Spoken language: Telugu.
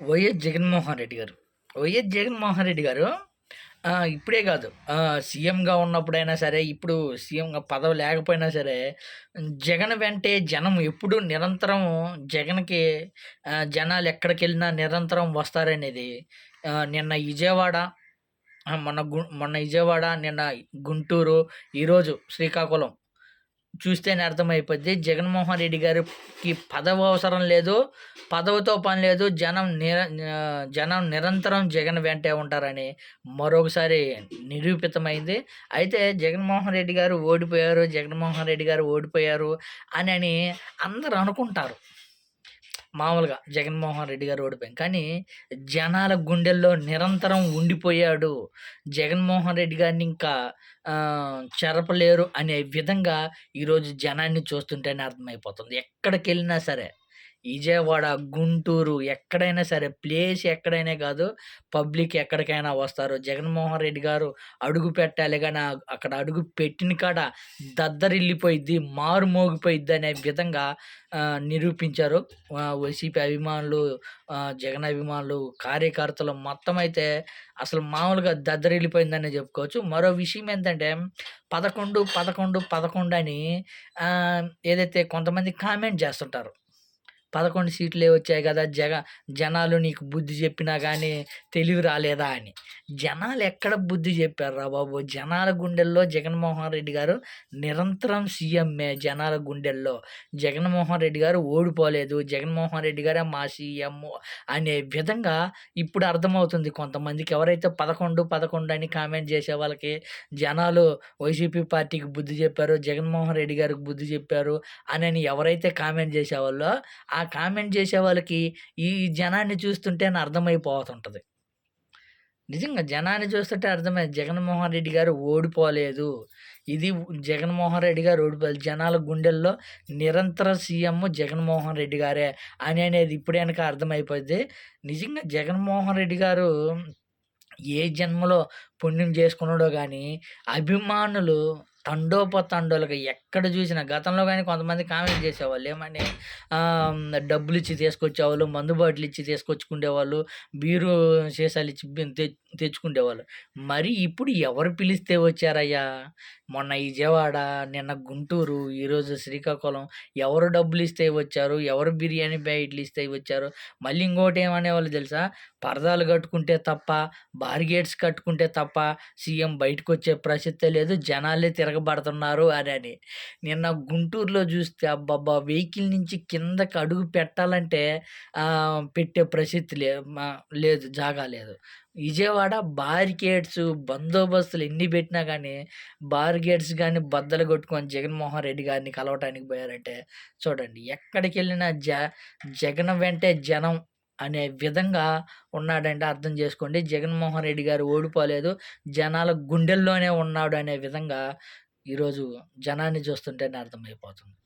వైఎస్ జగన్మోహన్ రెడ్డి గారు. వైఎస్ జగన్మోహన్ రెడ్డి గారు ఇప్పుడే కాదు సీఎంగా ఉన్నప్పుడైనా సరే, ఇప్పుడు సీఎంగా పదవి లేకపోయినా సరే, జగన్ వెంటే జనం ఎప్పుడూ నిరంతరం జగన్‌కి జనాలు ఎక్కడికెళ్ళినా నిరంతరం వస్తారనేది నిన్న విజయవాడ, మొన్న విజయవాడ, నిన్న గుంటూరు, ఈరోజు శ్రీకాకుళం చూస్తేనే అర్థమైపోద్ది. జగన్మోహన్ రెడ్డి గారికి పదవి అవసరం లేదు. పదవితో పని లేదు. జనం నిరంతరం జగన్ వెంటే ఉంటారని మరొకసారి నిరూపితమైంది. అయితే జగన్మోహన్ రెడ్డి గారు ఓడిపోయారు, జగన్మోహన్ రెడ్డి గారు ఓడిపోయారు అనని అందరూ అనుకుంటారు. మామూలుగా జగన్మోహన్ రెడ్డి గారు ఓడిపోయారు. కానీ జనాల గుండెల్లో నిరంతరం ఉండిపోయాడు. జగన్మోహన్ రెడ్డి గారిని ఇంకా చెరపలేరు అనే విధంగా ఈరోజు జనాన్ని చూస్తుంటేనే అర్థమైపోతుంది. ఎక్కడికెళ్ళినా సరే, విజయవాడ, గుంటూరు ఎక్కడైనా సరే, ప్లేస్ ఎక్కడైనా కాదు, పబ్లిక్ ఎక్కడికైనా వస్తారు. జగన్మోహన్ రెడ్డి గారు అడుగు పెట్టాలి గానీ అక్కడ అడుగు పెట్టిన కాడ దద్దరిల్లిపోయిద్ది, మారుమోగిపోయిద్ది అనే విధంగా నిరూపించారు. వైసీపీ అభిమానులు, జగన్ అభిమానులు, కార్యకర్తలు మొత్తం అయితే అసలు మామూలుగా దద్దరిల్లిపోయిందనే చెప్పుకోవచ్చు. మరో విషయం ఏంటంటే 11, 11, 11 అని ఏదైతే కొంతమంది కామెంట్ చేస్తుంటారు. 11 సీట్లే వచ్చాయి గదా! జనాలు నీకు బుద్ధి జెప్పినా గానీ తెలివి రాలేదా అని. జనాలు ఎక్కడ బుద్ధి జెప్పార్రా బాబు! జనాల గుండెల్లో జగన్మోహన్ రెడ్డి గారు నిరంతరం సీఎంఏ జనాల గుండెల్లో. జగన్మోహన్ రెడ్డి గారు ఓడిపోలేదు. జగన్మోహన్ రెడ్డి గారే మా సీఎమ్ము అనే విధంగా ఇప్పుడు అర్థమవుతుంది కొంతమందికి. ఎవరైతే 11, 11 అని కామెంట్ జేసే వాళ్ళకి జనాలు వైసీపీ పార్టీకి బుద్ధి జెప్పారు, జగన్మోహన్ రెడ్డి గారికి బుద్ధి జెప్పారు అనని ఎవరైతే కామెంట్ జేసేవాళ్ళో ఆ కామెంట్ చేసే వాళ్ళకి ఈ జనాన్ని చూస్తుంటేనే అర్థమైపోతుంటది. నిజంగా జనాన్ని చూస్తుంటే జగన్మోహన్ రెడ్డి గారు ఓడిపోలేదు. ఇది జగన్మోహన్ రెడ్డి గారు ఓడిపోలేదు. జనాల గుండెల్లో నిరంతర సీఎం జగన్మోహన్ రెడ్డి గారే అనేది ఇప్పుడేనక అర్థమైపోద్ది. నిజంగా జగన్మోహన్ రెడ్డి గారు ఏ జన్మలో పుణ్యం చేసుకున్నాడో గానీ, అభిమానులు తండోపతండాలుగా ఎక్కడ చూసినా గతంలో గానీ కొంతమంది కామెంట్ చేసేవాళ్ళు. ఏమని డబ్బులిచ్చి తీసుకొచ్చేవాళ్ళు, మందు బాటిలిచ్చి తీసుకొచ్చుకుండేవాళ్ళు, బీరు సీసాలిచ్చి తెచ్చుకుండేవాళ్ళు. మరి ఇప్పుడు ఎవరు పిలిస్తే వచ్చారయ్యా? మొన్న విజయవాడ, నిన్న గుంటూరు, ఈరోజు శ్రీకాకుళం ఎవరు డబ్బులిస్తే వచ్చారు? ఎవరు బిర్యానీ ప్యాకెట్లిస్తే వచ్చారు? మళ్ళీ ఇంకోటేమనేవాళ్ళు తెలుసా? పరదాలు కట్టుకుంటే తప్ప, బారిగేట్స్ కట్టుకుంటే తప్ప సీఎం బయటకొచ్చే ప్రసక్తే లేదు. జనాలే తిరగబడుతున్నారు అనని. నిన్న గుంటూరులో చూస్తే అబ్బబ్బా! వెహికల్ నుంచి కిందకి అడుగు పెట్టాలంటే పెట్టే ప్రసక్తి లేదు. జాగా లేదు. విజయవాడ బారికేడ్స్, బందోబస్తులు ఎన్ని పెట్టినా గానీ, బారికేడ్స్ గాని బద్దలు కొట్టుకొని జగన్మోహన్ రెడ్డి గారిని కలవటానికి పోయారంటే చూడండి. ఎక్కడికెళ్ళినా జగన్ వెంటే జనం అనే విధంగా ఉన్నాడంటే అర్థం చేసుకోండి. జగన్మోహన్ రెడ్డి గారు ఓడిపోలేదు. జనాల గుండెల్లోనే ఉన్నాడు అనే విధంగా ఈరోజు జనాన్ని చూస్తుంటేనే అర్థమైపోతుంది.